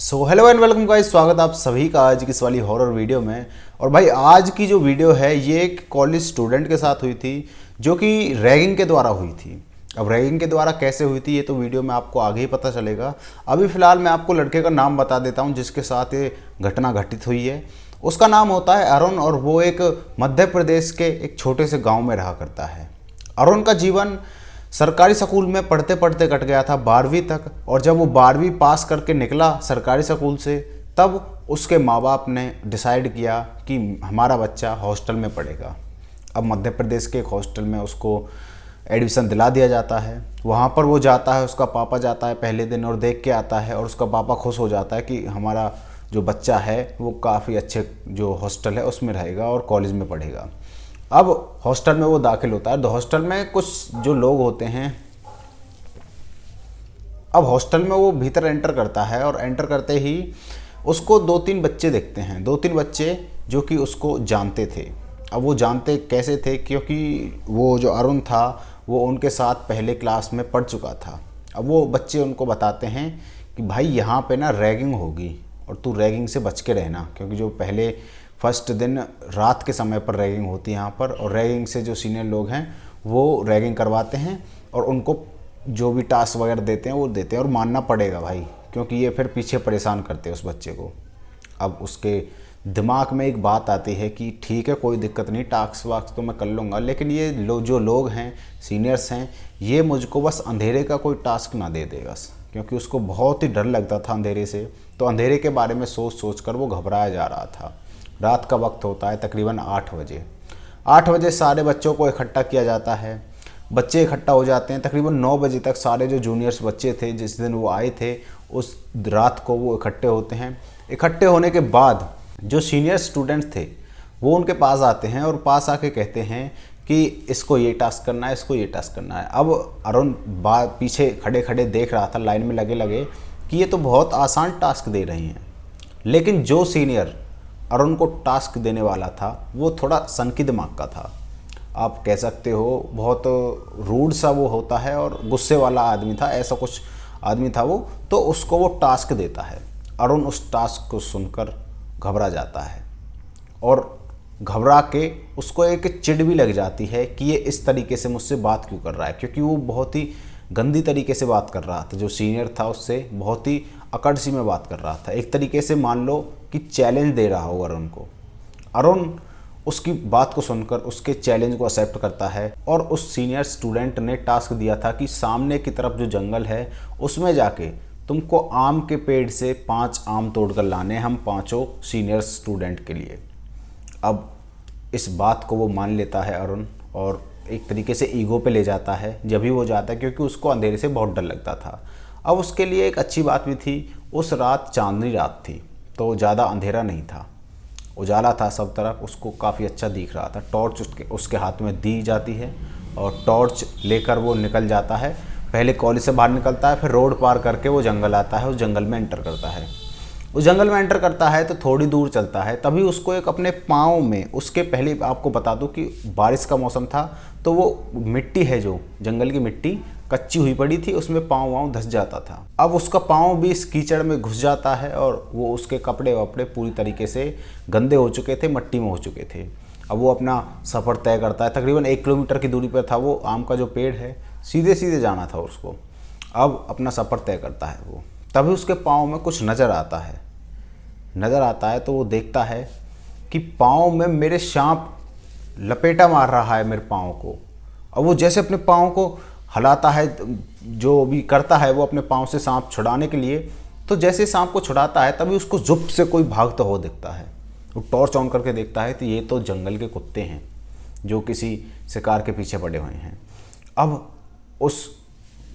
So hello and welcome guys, स्वागत आप सभी का आज की इस वाली हॉरर वीडियो में। और भाई आज की जो वीडियो है ये एक कॉलेज स्टूडेंट के साथ हुई थी जो कि रैगिंग के द्वारा हुई थी। अब रैगिंग के द्वारा कैसे हुई थी ये तो वीडियो में आपको आगे ही पता चलेगा। अभी फ़िलहाल मैं आपको लड़के का नाम बता देता हूँ जिसके साथ ये घटना घटित हुई है। उसका नाम होता है अरुण और वो एक मध्य प्रदेश के एक छोटे से गाँव में रहा करता है। अरुण का जीवन सरकारी स्कूल में पढ़ते पढ़ते कट गया था 12वीं तक, और जब वो 12वीं पास करके निकला सरकारी स्कूल से तब उसके माँ बाप ने डिसाइड किया कि हमारा बच्चा हॉस्टल में पढ़ेगा। अब मध्य प्रदेश के एक हॉस्टल में उसको एडमिशन दिला दिया जाता है। वहाँ पर वो जाता है, उसका पापा जाता है पहले दिन और देख के आता है और उसका पापा खुश हो जाता है कि हमारा जो बच्चा है वो काफ़ी अच्छे जो हॉस्टल है उसमें रहेगा और कॉलेज में पढ़ेगा। अब हॉस्टल में वो दाखिल होता है तो हॉस्टल में कुछ जो लोग होते हैं, अब हॉस्टल में वो भीतर एंटर करता है और एंटर करते ही उसको 2-3 बच्चे देखते हैं, 2-3 बच्चे जो कि उसको जानते थे। अब वो जानते कैसे थे, क्योंकि वो जो अरुण था वो उनके साथ पहले क्लास में पढ़ चुका था। अब वो बच्चे उनको बताते हैं कि भाई यहाँ पे ना रैगिंग होगी और तू रैगिंग से बच के रहना, क्योंकि जो पहले फर्स्ट दिन रात के समय पर रैगिंग होती है यहाँ पर, और रैगिंग से जो सीनियर लोग हैं वो रैगिंग करवाते हैं और उनको जो भी टास्क वगैरह देते हैं वो देते हैं और मानना पड़ेगा भाई, क्योंकि ये फिर पीछे परेशान करते हैं उस बच्चे को। अब उसके दिमाग में एक बात आती है कि ठीक है कोई दिक्कत नहीं, टास्क वास्क तो मैं कर लूँगा, लेकिन ये जो लोग हैं सीनियर्स हैं ये मुझको बस अंधेरे का कोई टास्क ना दे दे बस, क्योंकि उसको बहुत ही डर लगता था अंधेरे से। तो अंधेरे के बारे में सोच सोच कर वो घबराया जा रहा था। रात का वक्त होता है तकरीबन 8 बजे। 8 बजे सारे बच्चों को इकट्ठा किया जाता है। बच्चे इकट्ठा हो जाते हैं। तकरीबन 9 बजे तक सारे जो जूनियर्स बच्चे थे जिस दिन वो आए थे उस रात को वो इकट्ठे होते हैं। इकट्ठे होने के बाद जो सीनियर स्टूडेंट्स थे वो उनके पास आते हैं और पास आके कहते हैं कि इसको ये टास्क करना है, इसको ये टास्क करना है। अब अरुण पीछे खड़े खड़े देख रहा था लाइन में लगे लगे कि ये तो बहुत आसान टास्क दे रही हैं, लेकिन जो सीनियर अरुण को टास्क देने वाला था वो थोड़ा सनकी दिमाग का था, आप कह सकते हो बहुत रूड सा वो होता है और गुस्से वाला आदमी था, ऐसा कुछ आदमी था वो। तो उसको वो टास्क देता है। अरुण उस टास्क को सुनकर घबरा जाता है और घबरा के उसको एक चिढ़ भी लग जाती है कि ये इस तरीके से मुझसे बात क्यों कर रहा है, क्योंकि वो बहुत ही गंदी तरीके से बात कर रहा था। जो सीनियर था उससे बहुत ही अकड़ सी में बात कर रहा था, एक तरीके से मान लो कि चैलेंज दे रहा हो अरुण को। अरुण उसकी बात को सुनकर उसके चैलेंज को एक्सेप्ट करता है और उस सीनियर स्टूडेंट ने टास्क दिया था कि सामने की तरफ जो जंगल है उसमें जाके तुमको आम के पेड़ से 5 आम तोड़कर लाने, हम 5 सीनियर स्टूडेंट के लिए। अब इस बात को वो मान लेता है अरुण और एक तरीके से ईगो पे ले जाता है जब भी वो जाता है, क्योंकि उसको अंधेरे से बहुत डर लगता था। अब उसके लिए एक अच्छी बात भी थी, उस रात चांदनी रात थी तो ज़्यादा अंधेरा नहीं था, उजाला था सब तरफ, उसको काफ़ी अच्छा दिख रहा था। टॉर्च उसके हाथ में दी जाती है और टॉर्च लेकर वो निकल जाता है। पहले कॉलेज से बाहर निकलता है, फिर रोड पार करके वो जंगल आता है, उस जंगल में एंटर करता है। उस जंगल में एंटर करता है तो थोड़ी दूर चलता है, तभी उसको एक अपने पाँव में, उसके पहले आपको बता दूं कि बारिश का मौसम था तो वो मिट्टी है जो जंगल की मिट्टी कच्ची हुई पड़ी थी, उसमें पाँव वाँव धंस जाता था। अब उसका पाँव भी इस कीचड़ में घुस जाता है और वो उसके कपड़े वपड़े पूरी तरीके से गंदे हो चुके थे, मट्टी में हो चुके थे। अब वो अपना सफ़र तय करता है। तकरीबन 1 किलोमीटर की दूरी पर था वो आम का जो पेड़ है, सीधे सीधे जाना था उसको। अब अपना सफ़र तय करता है वो, तभी उसके पाँव में कुछ नज़र आता है तो वो देखता है कि पाँव में मेरे सांप लपेटा मार रहा है मेरे पाँव को। और वो जैसे अपने पाँव को हलाता है, जो भी करता है वो अपने पाँव से सांप छुड़ाने के लिए, तो जैसे सांप को छुड़ाता है तभी उसको जुप से कोई भागता हुआ दिखता है। वो टॉर्च ऑन करके देखता है तो ये तो जंगल के कुत्ते हैं जो किसी शिकार के पीछे पड़े हुए हैं। अब उस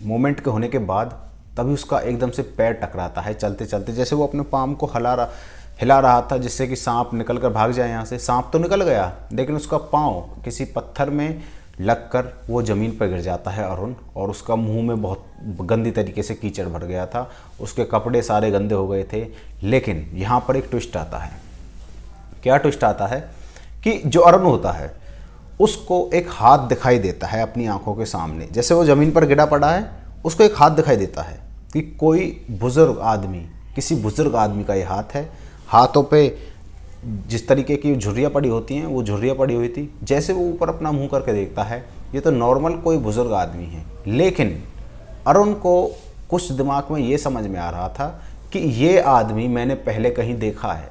मोमेंट के होने के बाद तभी उसका एकदम से पैर टकराता है चलते चलते, जैसे वो अपने पाम को हिला रहा था जिससे कि सांप निकल कर भाग जाए यहाँ से। सांप तो निकल गया लेकिन उसका पाँव किसी पत्थर में लगकर वो ज़मीन पर गिर जाता है अरुण, और उसका मुंह में बहुत गंदी तरीके से कीचड़ भर गया था, उसके कपड़े सारे गंदे हो गए थे। लेकिन यहाँ पर एक ट्विस्ट आता है। क्या ट्विस्ट आता है कि जो अरुण होता है उसको एक हाथ दिखाई देता है अपनी आंखों के सामने, जैसे वो ज़मीन पर गिरा पड़ा है उसको एक हाथ दिखाई देता है कि कोई बुज़ुर्ग आदमी किसी बुजुर्ग आदमी का ये हाथ है। हाथों पे जिस तरीके की झुर्रियाँ पड़ी होती हैं वो झुर्रियाँ पड़ी हुई थी। जैसे वो ऊपर अपना मुंह करके देखता है, ये तो नॉर्मल कोई बुजुर्ग आदमी है। लेकिन अरुण को कुछ दिमाग में ये समझ में आ रहा था कि ये आदमी मैंने पहले कहीं देखा है,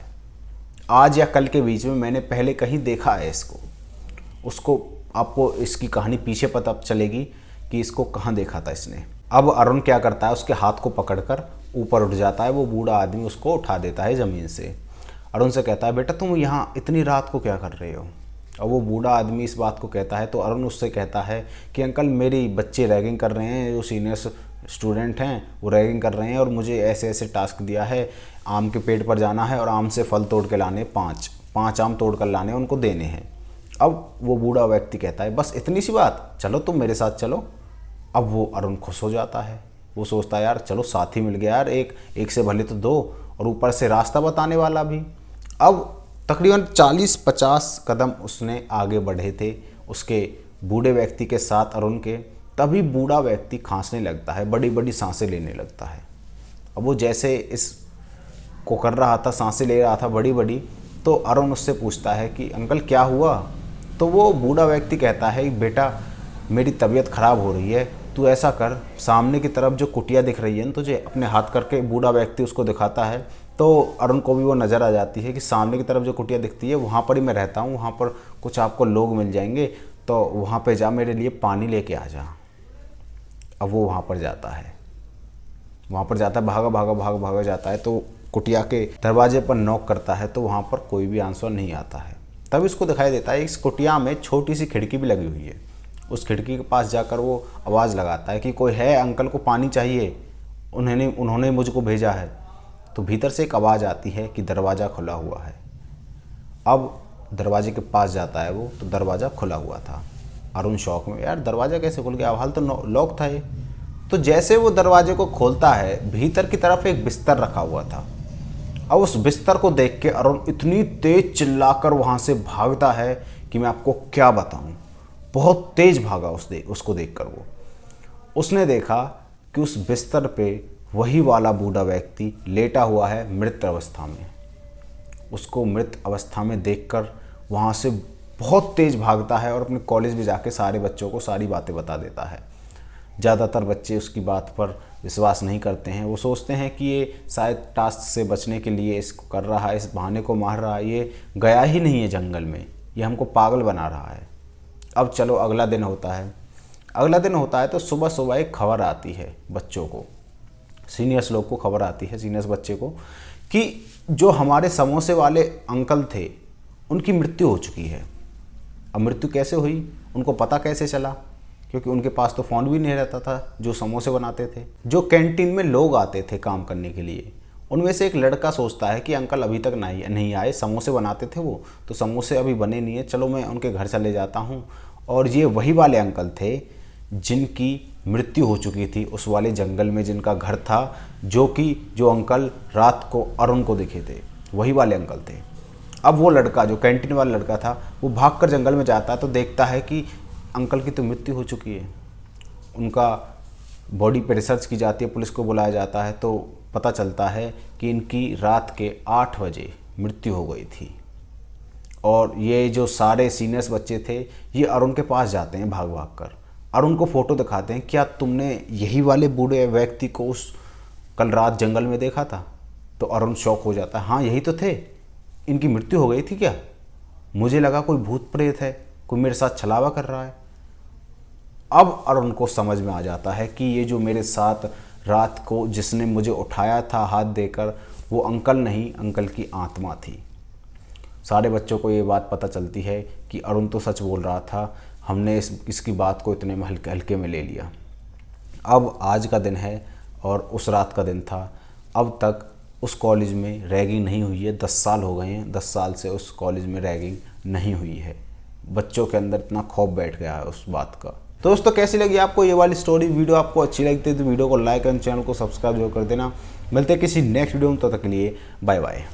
आज या कल के बीच में मैंने पहले कहीं देखा है इसको। उसको आपको इसकी कहानी पीछे पता चलेगी कि इसको कहाँ देखा था इसने। अब अरुण क्या करता है, उसके हाथ को पकड़कर ऊपर उठ जाता है। वो बूढ़ा आदमी उसको उठा देता है ज़मीन से। अरुण से कहता है, बेटा तुम यहाँ इतनी रात को क्या कर रहे हो। और वो बूढ़ा आदमी इस बात को कहता है तो अरुण उससे कहता है कि अंकल मेरी बच्चे रैगिंग कर रहे हैं, जो सीनियर स्टूडेंट हैं वो रैगिंग कर रहे हैं और मुझे ऐसे ऐसे टास्क दिया है, आम के पेड़ पर जाना है और आम से फल तोड़ के लाने, पाँच आम तोड़ कर लाने, उनको देने हैं। अब वो बूढ़ा व्यक्ति कहता है, बस इतनी सी बात, चलो तुम मेरे साथ चलो। अब वो अरुण खुश हो जाता है। वो सोचता है यार चलो साथी मिल गया यार, एक से भले तो दो, और ऊपर से रास्ता बताने वाला भी। अब तकरीबन 40-50 कदम उसने आगे बढ़े थे उसके बूढ़े व्यक्ति के साथ अरुण के। तभी बूढ़ा व्यक्ति खांसने लगता है, बड़ी बड़ी सांसें लेने लगता है। अब वो जैसे इस को कर रहा था, सांसें ले रहा था बड़ी बड़ी, तो अरुण उससे पूछता है कि अंकल क्या हुआ। तो वो बूढ़ा व्यक्ति कहता है, बेटा मेरी तबीयत ख़राब हो रही है, तू ऐसा कर, सामने की तरफ जो कुटिया दिख रही है ना तुझे, अपने हाथ करके बूढ़ा व्यक्ति उसको दिखाता है। तो अरुण को भी वो नज़र आ जाती है कि सामने की तरफ जो कुटिया दिखती है वहाँ पर ही मैं रहता हूँ, वहाँ पर कुछ आपको लोग मिल जाएंगे, तो वहाँ पे जा, मेरे लिए पानी लेके आ जा। अब वो वहाँ पर जाता है, भागा जाता है। तो कुटिया के दरवाजे पर नॉक करता है तो वहाँ पर कोई भी आंसर नहीं आता है। तब इसको दिखाई देता है इस कुटिया में छोटी सी खिड़की भी लगी हुई है। उस खिड़की के पास जाकर वो आवाज़ लगाता है कि कोई है, अंकल को पानी चाहिए, उन्होंने मुझको भेजा है। तो भीतर से एक आवाज़ आती है कि दरवाज़ा खुला हुआ है। अब दरवाजे के पास जाता है वो, तो दरवाज़ा खुला हुआ था। अरुण शौक में, यार दरवाज़ा कैसे खुल गया, हाल तो लॉक था ये। तो जैसे वो दरवाजे को खोलता है, भीतर की तरफ एक बिस्तर रखा हुआ था। अब उस बिस्तर को देख के अरुण इतनी तेज चिल्लाकर वहाँ से भागता है कि मैं आपको क्या बताऊँ। बहुत तेज भागा उसको देखकर। उसने देखा कि उस बिस्तर पे वही वाला बूढ़ा व्यक्ति लेटा हुआ है मृत अवस्था में। उसको मृत अवस्था में देखकर वहाँ से बहुत तेज भागता है और अपने कॉलेज में जाके सारे बच्चों को सारी बातें बता देता है। ज़्यादातर बच्चे उसकी बात पर विश्वास नहीं करते हैं। वो सोचते हैं कि ये शायद टास्क से बचने के लिए इसको कर रहा है, इस बहाने को मार रहा है, ये गया ही नहीं है जंगल में, ये हमको पागल बना रहा है। अब चलो अगला दिन होता है तो सुबह सुबह एक खबर आती है बच्चों को, सीनियर्स लोग को खबर आती है, सीनियर्स बच्चे को, कि जो हमारे समोसे वाले अंकल थे उनकी मृत्यु हो चुकी है। अब मृत्यु कैसे हुई, उनको पता कैसे चला, क्योंकि उनके पास तो फ़ोन भी नहीं रहता था जो समोसे बनाते थे। जो कैंटीन में लोग आते थे काम करने के लिए, उनमें से एक लड़का सोचता है कि अंकल अभी तक नहीं आए, समोसे बनाते थे वो, तो समोसे अभी बने नहीं है, चलो मैं उनके घर चले जाता हूँ। और ये वही वाले अंकल थे जिनकी मृत्यु हो चुकी थी उस वाले जंगल में, जिनका घर था, जो अंकल रात को अरुण को दिखे थे, वही वाले अंकल थे। अब वो लड़का, जो कैंटीन वाला लड़का था, वो भागकर जंगल में जाता है तो देखता है कि अंकल की तो मृत्यु हो चुकी है। उनका बॉडी पे रिसर्च की जाती है, पुलिस को बुलाया जाता है, तो पता चलता है कि इनकी रात के 8 बजे मृत्यु हो गई थी। और ये जो सारे सीनियर्स बच्चे थे ये अरुण के पास जाते हैं भाग कर, अरुण को फ़ोटो दिखाते हैं, क्या तुमने यही वाले बूढ़े व्यक्ति को उस कल रात जंगल में देखा था। तो अरुण शॉक हो जाता है, हाँ यही तो थे, इनकी मृत्यु हो गई थी क्या, मुझे लगा कोई भूत प्रेत है, कोई मेरे साथ छलावा कर रहा है। अब अरुण को समझ में आ जाता है कि ये जो मेरे साथ रात को जिसने मुझे उठाया था हाथ देकर, वो अंकल नहीं, अंकल की आत्मा थी। सारे बच्चों को ये बात पता चलती है कि अरुण तो सच बोल रहा था, हमने इसकी बात को इतने में हल्के में ले लिया। अब आज का दिन है और उस रात का दिन था। अब तक उस कॉलेज में रैगिंग नहीं हुई है, 10 साल हो गए हैं, 10 साल से उस कॉलेज में रैगिंग नहीं हुई है। बच्चों के अंदर इतना खौफ बैठ गया है उस बात का। दोस्तों कैसी लगी आपको ये वाली स्टोरी, वीडियो आपको अच्छी लगती है तो वीडियो को लाइक एंड चैनल को सब्सक्राइब जरूर कर देना। मिलते हैं किसी नेक्स्ट वीडियो में, तब तक के लिए बाय बाय।